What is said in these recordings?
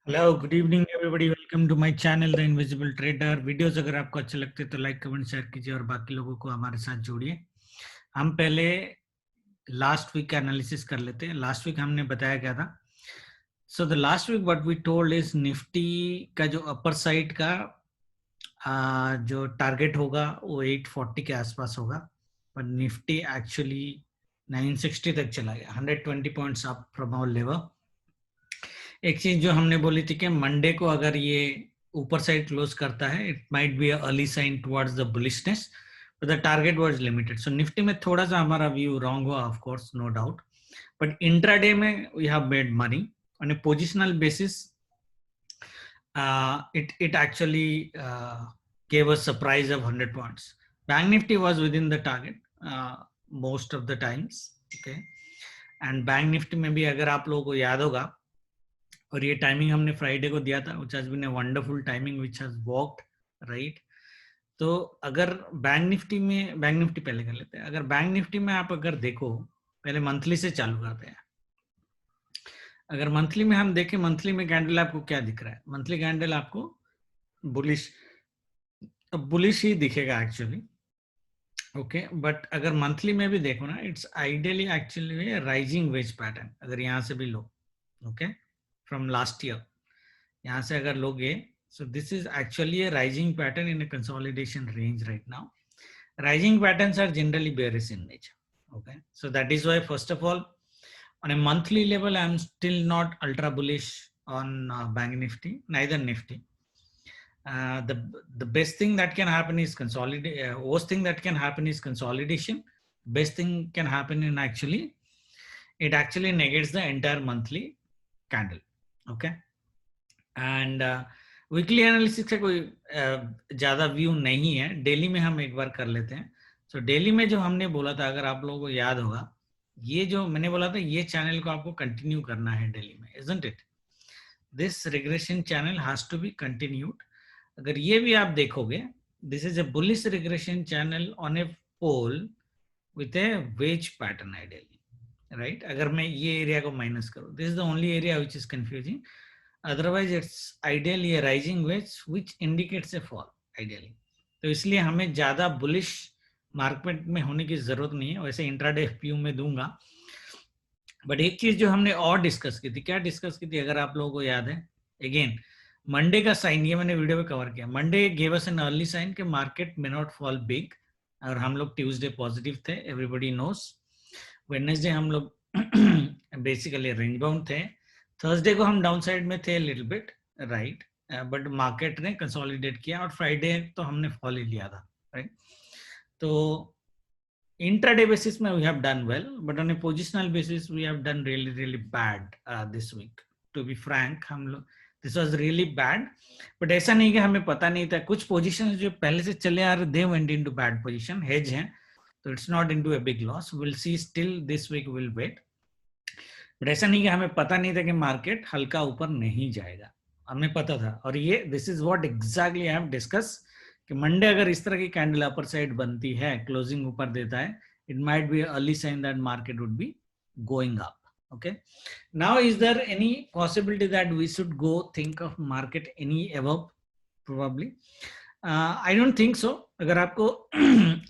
Hello good evening everybody, welcome to my channel the invisible trader. Videos अगर आपको अच्छे लगते हैं तो लाइक कमेंट शेयर कीजिए और बाकी लोगों को हमारे साथ जोड़िए। हम पहले लास्ट वीक का एनालिसिस कर लेते हैं। लास्ट वीक हमने बताया क्या था। So the last week what we told is Nifty का जो अपर साइड का जो टारगेट होगा वो 840 के आसपास होगा, पर निफ्टी एक्चुअली 960 तक चला गया, 120 points up from our level. एक चीज जो हमने बोली थी कि मंडे को अगर ये ऊपर साइड क्लोज करता है, it might be early sign towards the bullishness, but the target was limited. So Nifty में थोड़ा सा हमारा व्यू रॉन्ग हुआ, of course, no doubt, but intraday में we have made money on a positional basis. It actually gave us surprise of 100 points. Bank Nifty was within the target most of the times, okay? And Bank Nifty में भी अगर आप लोगों को याद होगा, और ये टाइमिंग हमने फ्राइडे को दिया था, which has been a wonderful timing which has worked, right? तो अगर बैंक निफ्टी पहले कर लेते हैं। अगर बैंक निफ्टी में आप अगर देखो, पहले मंथली से चालू करते हैं। अगर मंथली में हम देखें, मंथली में कैंडल आपको क्या दिख रहा है? मंथली कैंडल आपको बुलिश ही दिखेगा एक्चुअली, ओके। बट अगर मंथली में भी देखो ना, it's ideally actually rising veg pattern. अगर यहाँ से भी लो, ओके, फ्रॉम लास्ट ईयर यहाँ से अगर लोगे, so this is actually a rising pattern in a consolidation range right now. Rising patterns are generally bearish in nature, okay? So that is why, first of all, on a monthly level, I am still not ultra bullish on Bank Nifty, neither Nifty. The best thing that can happen is consolidation. Worst thing that can happen is consolidation. Best thing can happen in it actually negates the entire monthly candle, okay? And weekly analysis का कोई ज़्यादा view नहीं है। Daily में हम एक बार कर लेते हैं। सो डेली में जो हमने बोला था, अगर आप लोगों को याद होगा, ये जो मैंने बोला था, ये चैनल को आपको कंटिन्यू करना है डेली में, isn't it? This regression channel has to be continued. अगर ये भी आप देखोगे, this is a bullish regression channel on a pole with a wedge pattern ideally, right? अगर मैं ये एरिया को माइनस करूँ, this is the only area which is confusing. Otherwise it's ideally a rising wedge which indicates a fall ideally. तो इसलिए हमें ज्यादा bullish market में होने की जरूरत नहीं है। वैसे इंट्राडे व्यू में दूंगा, बट एक चीज जो हमने और डिस्कस की थी, क्या डिस्कस की थी अगर आप लोगों को याद है? अगेन मंडे का साइन, ये मैंने वीडियो में कवर किया। Monday gave us an early sign कि market may not fall big, और हम लोग ट्यूसडे पॉजिटिव थे, एवरीबॉडी नोस। वेडनेसडे हम लोग बेसिकली रेंज बाउंड थे। थर्सडे को हम डाउन साइड में थे little bit, right, but market ने कंसोलिडेट किया, और फ्राइडे तो हमने फॉल ही लिया था, राइट? तो इंट्राडे बेसिस में we have done well, but on a positional basis we have done really really bad this week, to be frank. हम लोग, this was really bad, but ऐसा नहीं कि हमें पता नहीं था। कुछ पोजीशन जो पहले से चले आ रहे, they went into bad position, hedge हैं, तो it's not into a big loss. Will see, still this week will wait, but ऐसा नहीं कि हमें पता नहीं था कि मार्केट हल्का ऊपर नहीं जाएगा, हमें पता था। और ये this is what exactly I have discuss कि मंडे अगर इस तरह की कैंडल अपर साइड बनती है, क्लोजिंग ऊपर देता है, it might be early sign that market would be going up, okay? Now is there any possibility that we should go think of market any above? Probably I don't think so. अगर आपको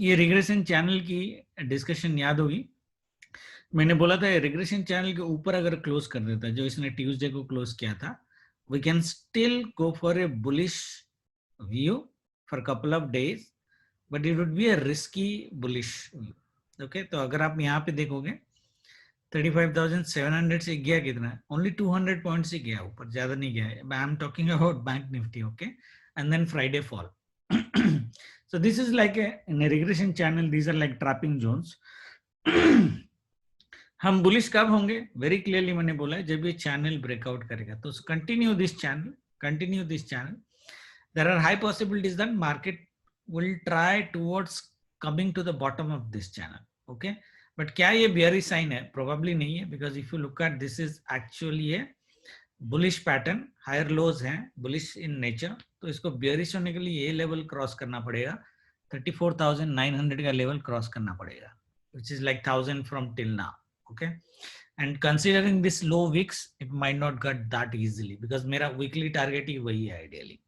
ये regression channel की discussion याद होगी, मैंने बोला था regression channel के ऊपर अगर क्लोज कर देता, जो इसने ट्यूसडे को क्लोज किया था, we can still go for a bullish view for couple of days, but it would be a risky bullish view, okay? तो अगर आप यहाँ पे देखोगे, 35,700 से गया कितना? ओनली 200 पॉइंट से गया ऊपर, ज्यादा नहीं गया है। I am talking about bank Nifty, okay? And then Friday fall. So this is like in a regression channel, these are like trapping zones. हम बुलिश कब होंगे? वेरी क्लियरली मैंने बोला है, जब ये चैनल ब्रेकआउट करेगा। तो continue this channel, there are high possibilities that market will try towards coming to the bottom of this channel, okay? But क्या ये बियरिश साइन है? प्रोबेबली नहीं है, because if you look at this is actually a bullish pattern, higher lows हैं, bullish in nature. तो इसको bearish होने के लिए ये लेवल क्रॉस करना पड़ेगा, 34,900 का लेवल क्रॉस करना पड़ेगा, which is like 1000 from till now, okay? and considering this low wicks, it might not get that easily because मेरा weekly target ही वही है ideally.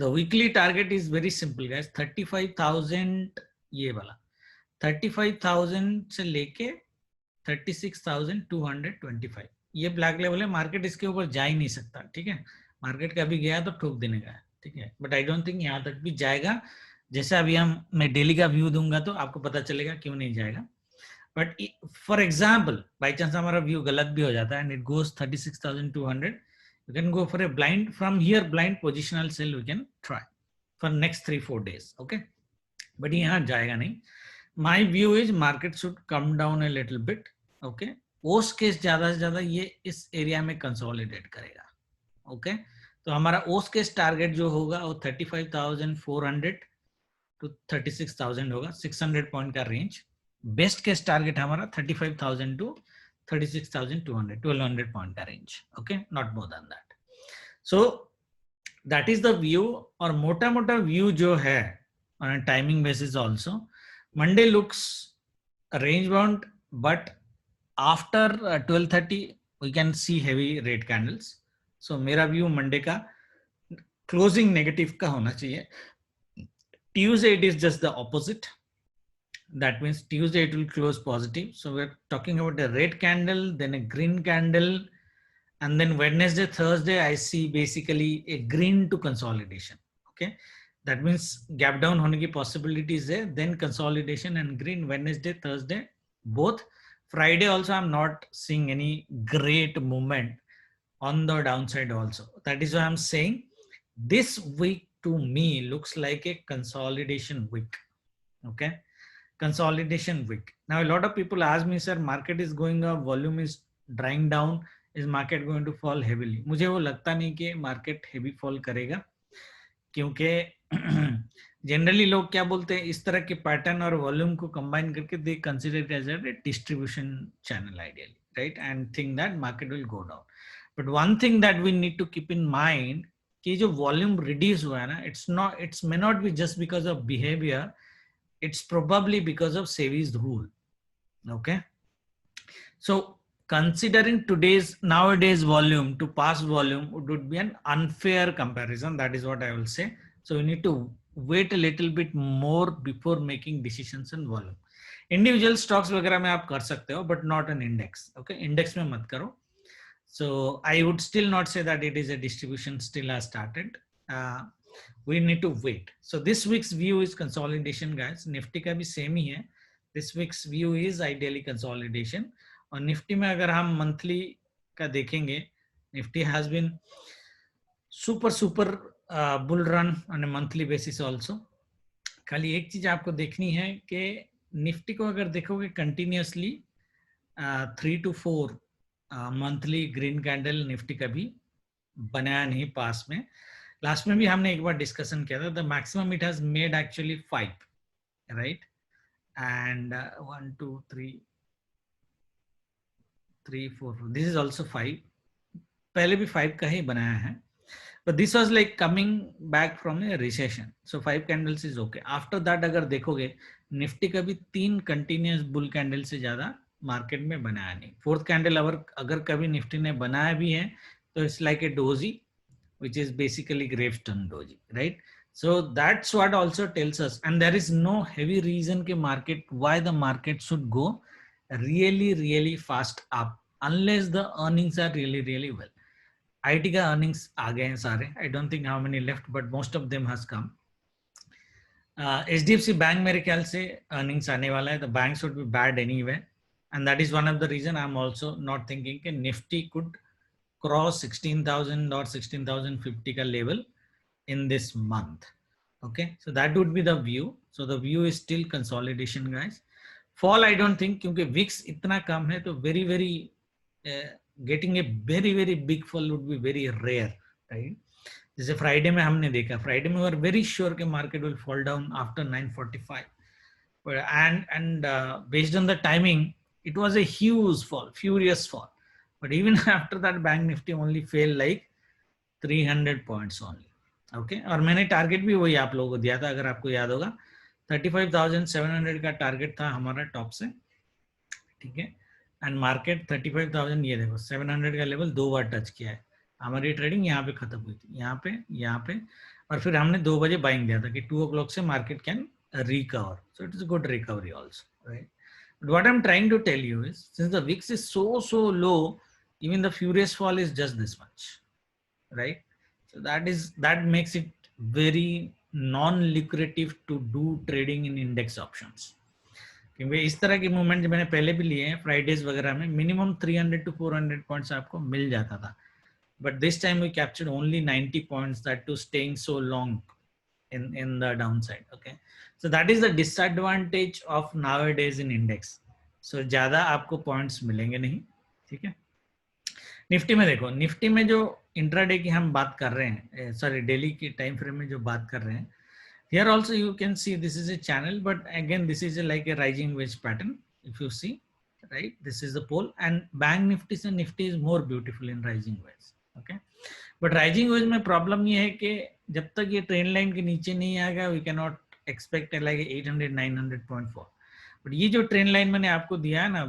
The weekly target is very simple guys, 35,000 ये वाला 35,000 से लेके 36,225 ये ब्लैक लेवल है. Market इसके ऊपर जा ही नहीं सकता. ठीक है, मार्केट का भी गया तो ठोक देने का है. ठीक है, बट आई डोंट थिंक यहाँ तक भी जाएगा. जैसे अभी मैं डेली का व्यू दूंगा तो आपको पता चलेगा क्यों नहीं जाएगा. But for example by chance हमारा व्यू गलत भी हो जाता है and it goes 36,200, you can go for a blind from here, blind positional sell we can try for next 3-4 days. Okay, but यहाँ जाएगा नहीं. My view is market should come down a little bit. Okay, post case ज्यादा से ज्यादा ये इस area में consolidate करेगा. ओके, तो हमारा ओस केस टारगेट जो होगा वो 35,400 to 36,000 होगा, 600 पॉइंट का रेंज. बेस्ट केस टारगेट हमारा 35,000 to 36,200, 1200 पॉइंट का range. Okay, not more than that. So that is the view. और मोटा मोटा व्यू जो है on timing basis also, Monday looks range bound, but after 12:30 we can see heavy red candles. So मेरा view Monday का closing negative का होना चाहिए. Tuesday it is just the opposite. That means Tuesday it will close positive. So we're talking about a red candle, then a green candle, and then Wednesday, Thursday I see basically a green to consolidation. Okay, that means gap down होने की possibilities है, then consolidation and green Wednesday, Thursday both. Friday also I'm not seeing any great movement on the downside also. That is why I'm saying this week to me looks like a consolidation week. Okay, consolidation week. Now a lot of people ask me, sir, market is going up, volume is drying down, is market going to fall heavily? मुझे वो लगता नहीं कि market heavy fall करेगा, क्योंकि generally लोग क्या बोलते हैं, इस तरह के पैटर्न और वॉल्यूम को कंबाइन करके they consider it as a distribution channel ideally, right, and think that market will go down. But one thing that we need to keep in mind कि जो वॉल्यूम रिड्यूस हुआ है ना, it's may not be just because of behaviour, it's probably because of SEBI's rule. Okay, so considering nowadays volume to past volume would be an unfair comparison. That is what I will say. So you need to wait a little bit more before making decisions on volume. Individual stocks वगैरह में आप कर सकते हो, but not an index. Okay, index में मत करो. So I would still not say that it is a distribution still has started. We need to wait. So this week's view is consolidation, guys. Nifty का भी same ही है. This week's view is ideally consolidation. और Nifty में अगर हम monthly का देखेंगे, Nifty has been super bull run on a monthly basis also. खाली एक चीज आपको देखनी है कि Nifty को अगर देखोगे continuously 3 to 4 monthly green candle Nifty कभी बनाया नहीं पास में. लास्ट में भी हमने एक बार डिस्कशन किया था. The maximum it has made actually 5, right, and 1 2 3 4, this is also 5. पहले भी 5 का ही बनाया है, but this was like coming back from A recession. So 5 candles is okay. After that अगर देखोगे निफ्टी का भी 3 कंटिन्यूअस बुल कैंडल से ज्यादा मार्केट में बनाया नहीं. 4th कैंडल अगर कभी निफ्टी ने बनाया भी है तो it's like a doji, which is basically gravestone doji, right? So that's what also tells us, and there is no heavy reason ke why the market should go really fast up unless the earnings are really well. IT ka earnings aa gaye hain sare. I don't think how many left, but most of them has come. HDFC Bank mere ख्याल से earnings aane wala hai. The banks would be bad anyway, and that is one of the reason I'm also not thinking ke Nifty could cross 16,000 or 16,050 ka level in this month. Okay, so that would be the view. So the view is still consolidation, guys. Fall I don't think, क्योंकि VIX इतना कम है तो very getting a very big fall would be very rare, right? जैसे Friday में हमने देखा, Friday में we were very sure कि market will fall down after 9:45, and based on the timing it was a huge fall, furious fall. But even after that, Bank Nifty only fell like 300 points only. Okay, और मैंने target भी वही आप लोगों को दिया था, अगर आपको याद होगा 35,700 का टारगेट था हमारा टॉप से. ठीक है, एंड मार्केट 35,000, ये देखो 700 का लेवल 2 बार टच किया है। हमारी ट्रेडिंग यहाँ पे खत्म हुई थी, यहाँ पे, और फिर हमने 2 बजे बाइंग दिया था कि 2 o'clock से market can recover. So it is a good recovery also, right? But what I'm trying to tell you is, since the VIX is so low, even the furious fall is just this much, right? So that makes it very non-lucrative to do trading in index options. क्योंकि इस तरह की movement जो मैंने पहले भी लिए हैं फ्राइडेज वगैरह में, मिनिमम 300 to 400 पॉइंट्स आपको मिल जाता था, but this time we captured only 90 points, that to staying so long in the downside. Okay, so that is the disadvantage of nowadays in index. So ज्यादा आपको पॉइंट्स मिलेंगे नहीं, ठीक है। निफ्टी में देखो, निफ्टी में जो इंट्राडे की हम बात कर रहे हैं, सॉरी डेली की टाइम फ्रेम में जो बात कर रहे हैं, here also you can see this is a channel, but again this is like a rising wedge pattern. If you see, right, this is the pole, and bank nifty is more beautiful in rising wedge. Okay, but rising veg में problem ये है कि जब तक ये trend line के नीचे नहीं आएगा, we can not expect like 800-900.4. But ये जो ट्रेंड लाइन मैंने आपको दिया है ना,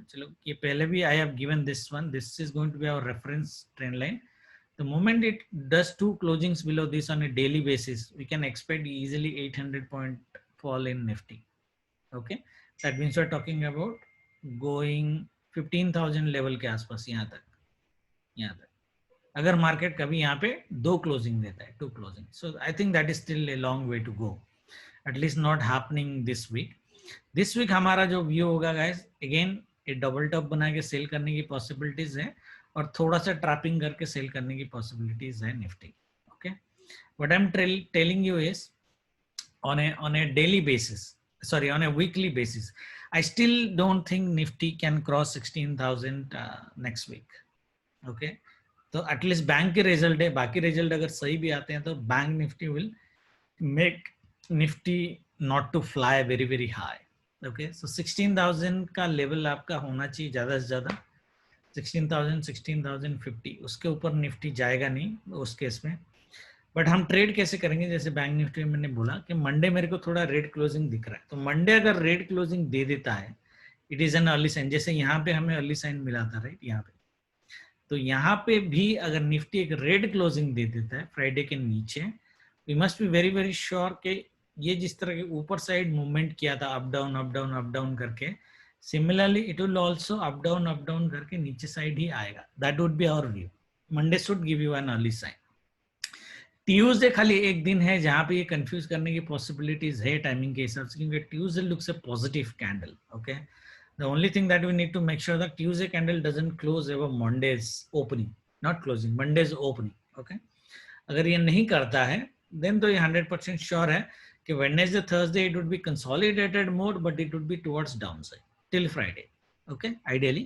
चलो ये पहले भी I have given this one, this is going to be our reference trend line. The moment it does 2 closings below this on a daily basis, we can expect easily 800 point fall in Nifty. Okay, that means we're talking about going 15,000 level के आसपास, यहाँ तक अगर market कभी यहाँ पे 2 closing देता है, 2 closing. So I think that is still a long way to go, at least not happening this week. This week हमारा जो व्यू होगा गाइस, अगेन एक डबल टॉप बना के सेल करने की पॉसिबिलिटीज है, और थोड़ा सा ट्रैपिंग करके सेल करने की पॉसिबिलिटीज है Nifty. Okay, what I am telling you is on a daily basis, sorry, on a weekly basis, I still don't think Nifty can cross 16,000 next week. Okay, तो at least bank के result है, बाकी result अगर सही भी आते हैं तो bank Nifty will make Nifty not to fly very very high. Okay, so 16,000 का लेवल आपका होना चाहिए ज़्यादा से ज़्यादा, 16,000, 16,050, उसके ऊपर निफ्टी जाएगा नहीं उस केस में. बट हम ट्रेड कैसे करेंगे, जैसे बैंक निफ्टी में मैंने बोला कि मंडे मेरे को थोड़ा रेड क्लोजिंग दिख रहा है, तो मंडे अगर रेड क्लोजिंग दे देता है, it is an early sign. जैसे यहाँ पे हमें अर्ली साइन मिला था, राइट, यहाँ पे, तो यहाँ पे भी अगर निफ्टी एक रेड क्लोजिंग दे देता है फ्राइडे के नीचे, we must be very very sure कि ये जिस तरह के ऊपर साइड मूवमेंट किया था, up down up down up down करके, similarly it will also up down करके नीचे साइड ही आएगा. That would be our view. Monday should give you an early sign. Tuesday खाली एक दिन है जहां पे ये कंफ्यूज करने की पॉसिबिलिटीज है टाइमिंग के हिसाब से, क्योंकि Tuesday looks A positive candle. Okay, the only thing that we need to make sure that Tuesday candle doesn't close over Monday's opening, not closing, Monday's opening. Okay, अगर ये नहीं करता है then तो ये 100% sure है कि Wednesday, Thursday it would be consolidated more, but it would be towards downside till Friday. Okay, ideally.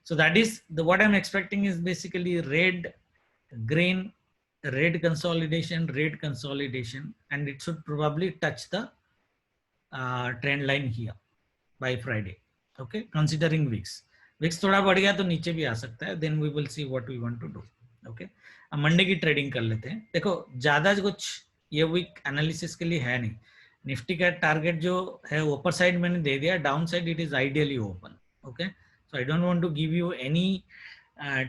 So that is what I'm expecting is basically red, green, red consolidation, and it should probably touch the trend line here by Friday. Okay, considering VIX थोड़ा बढ़ गया तो नीचे भी आ सकता है, then we will see what we want to do. Okay, अब मंडे की ट्रेडिंग कर लेते हैं. देखो ज्यादा कुछ ये वीक एनालिसिस के लिए है नहीं. निफ्टी का टारगेट जो है ऊपर साइड मैंने दे दिया, down side it is ideally open. Okay, so I don't want to give you any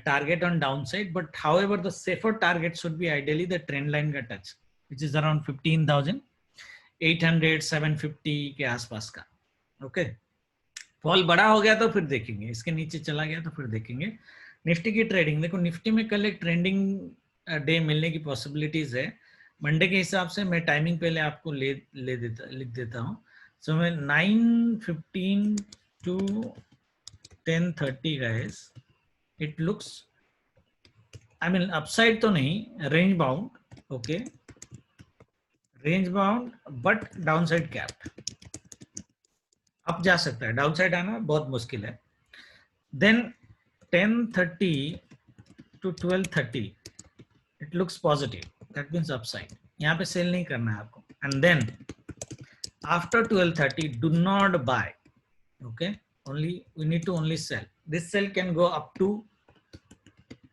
target on down side, but however the safer target should be ideally the trend line का touch, which is around 15,800 750 के आसपास का. Okay, fall बड़ा हो गया तो फिर देखेंगे, इसके नीचे चला गया तो फिर देखेंगे. निफ्टी की ट्रेडिंग देखो, निफ्टी में कल एक ट्रेंडिंग डे मिलने की पॉसिबिलिटीज है. मंडे के हिसाब से मैं टाइमिंग पहले आपको लिख देता हूँ. सो मैं 9:15 to 10:30 guys, it looks, I mean upside तो नहीं, range bound. Okay, range bound but down side capped. Up जा सकता है, डाउन साइड आना बहुत मुश्किल है. Then 10:30 to 12:30 it looks positive, that means upside. यहाँ पे सेल नहीं करना है आपको. And then after 12:30 do not buy. Okay, only we need to only sell. This sell can go up to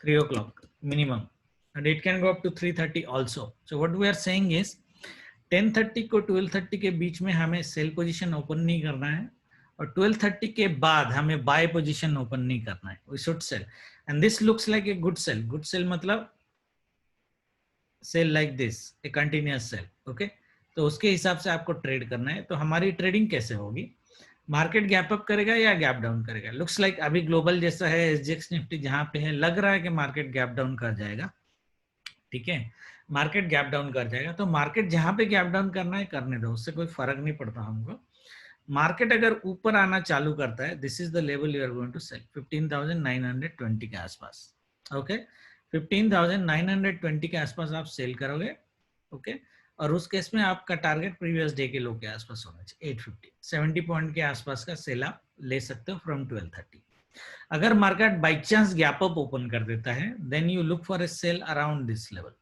3 o'clock minimum, and it can go up to 3:30 also. So what we are saying is 10:30 को 12:30 के बीच में हमें cell position open नहीं करना है, और 12:30 के बाद हमें बाय पोजीशन ओपन नहीं करना है, we should sell and this looks like a good sell. Good sell मतलब sell like this, a continuous sell, okay. तो उसके हिसाब से आपको ट्रेड करना है। तो हमारी ट्रेडिंग कैसे होगी, मार्केट गैप अप करेगा या गैप डाउन करेगा। लुक्स लाइक अभी ग्लोबल जैसा है, एसजीएक्स निफ्टी जहां पे है, लग रहा है कि मार्केट गैप डाउन कर जाएगा, ठीक है, मार्केट गैप डाउन कर जाएगा। तो मार्केट जहां पे गैप डाउन करना है करने दो, उससे कोई फर्क नहीं पड़ता हमको। मार्केट अगर ऊपर आना चालू करता है, this is the level you are going to sell 15,920 के आसपास, ओके। 15,920 के आसपास आप सेल करोगे, ओके। और उस केस में आपका टारगेट प्रीवियस डे के लो के आसपास होना चाहिए 850, 70 पॉइंट के आसपास का सेल आप ले सकते हो फ्रॉम 12:30। अगर market by chance gap up open कर देता है, then you look for a sell around this level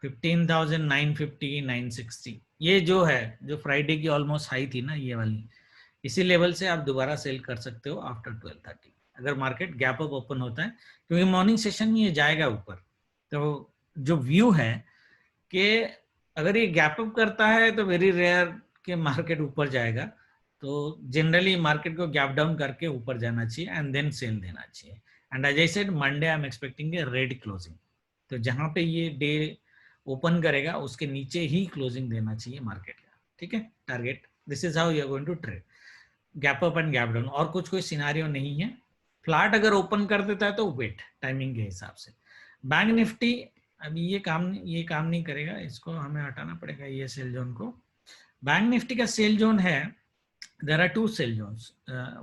15,950, 960। ये जो है, जो फ्राइडे की ऑलमोस्ट हाई थी ना, ये वाली, इसी लेवल से आप दोबारा सेल कर सकते हो आफ्टर 12:30 अगर मार्केट गैप अप ओपन होता है, क्योंकि मॉर्निंग सेशन में ये जाएगा ऊपर। तो जो व्यू है कि अगर ये गैप अप करता है तो वेरी रेयर कि मार्केट ऊपर जाएगा, तो जनरली मार्केट को गैप डाउन करके ऊपर जाना चाहिए एंड देन सेल देना चाहिए। And as I said, Monday I am expecting a red closing. तो जहां पे ये डे ओपन करेगा उसके नीचे ही क्लोजिंग देना चाहिए मार्केट का, ठीक है, target. This is how you are going to trade, gap up and gap down, और कुछ कोई सिनारियो नहीं है। फ्लैट अगर ओपन कर देता है तो वेट टाइमिंग के हिसाब से। बैंक निफ्टी अभी ये काम नहीं करेगा, इसको हमें हटाना पड़ेगा ये सेल जोन को। बैंक निफ्टी का सेल जोन है, there are two sell zones,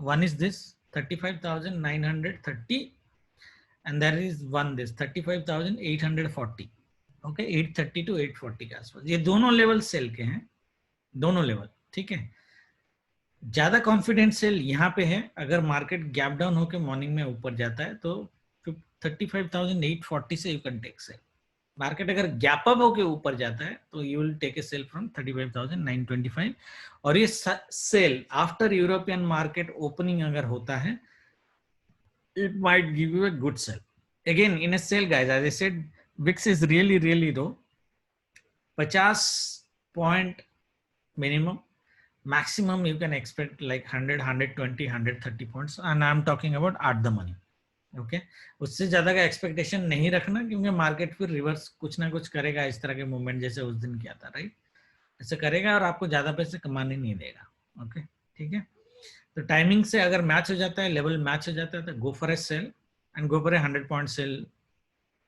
one is this 35,930 and there is one this 35,840, okay, 830 to 840 के आसपास। ये दोनों लेवल सेल के हैं, दोनों लेवल, ठीक है। ज्यादा कॉन्फिडेंस सेल यहाँ पे है, अगर मार्केट गैप डाउन होकर मॉर्निंग में ऊपर जाता है तो 35,840 से you can take sell. Market अगर गैप अप होके ऊपर जाता है तो you will take a sell from 35,925। और ये sell after European market opening अगर होता है, it might give you a good sell. Again, in a sell, guys, as I said, VIX is really low. 50 point minimum. Maximum you can expect like 100, 120, 130 points. And I'm talking about at the money. Okay? उससे ज्यादा का expectation नहीं रखना, क्योंकि market फिर reverse कुछ ना कुछ करेगा, इस तरह के मूवमेंट जैसे उस दिन किया था, राइट? ऐसे करेगा और आपको ज्यादा पैसे कमाने नहीं देगा। ओके, ठीक है। तो टाइमिंग से अगर मैच हो जाता है, लेवल मैच हो जाता है, तो go for a sell and go for a 100 point sell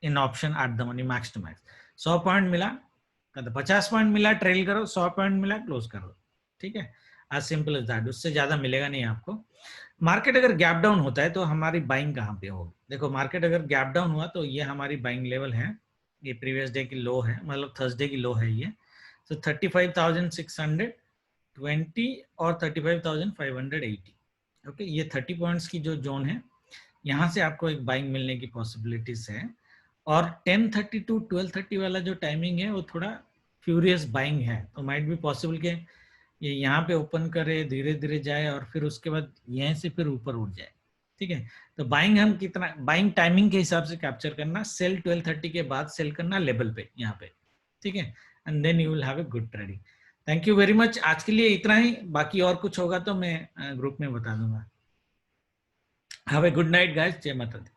in option at the money, max to max. 100 point मिला तो 50 पॉइंट मिला ट्रेल करो, 100 पॉइंट मिला क्लोज करो, ठीक है, आज सिंपल एज दैट। उससे ज्यादा मिलेगा नहीं आपको। मार्केट अगर गैप डाउन होता है तो हमारी बाइंग कहाँ पे होगी? देखो, मार्केट अगर गैप डाउन हुआ तो ये हमारी बाइंग लेवल है, ये प्रीवियस डे की लो है, मतलब थर्सडे की लो है ये। तो 35,620 और 35,580, ओके, ये 30 पॉइंट्स की जो जोन है, यहाँ से आपको एक बाइंग मिलने की पॉसिबिलिटीज है। और 10:30 टू 12:30 वाला जो टाइमिंग है वो थोड़ा फ्यूरियस बाइंग है, तो माइट भी पॉसिबल के ये यहाँ पे ओपन करे, धीरे धीरे जाए और फिर उसके बाद यहीं से फिर ऊपर उठ जाए, ठीक है। तो बाइंग हम कितना, बाइंग टाइमिंग के हिसाब से कैप्चर करना, सेल 12:30 के बाद सेल करना लेवल पे यहाँ पे, ठीक है, and then you will have a good trading. Thank you very much, आज के लिए इतना ही, बाकी और कुछ होगा तो मैं ग्रुप में बता दूंगा। Have a good night guys, जय माता दी।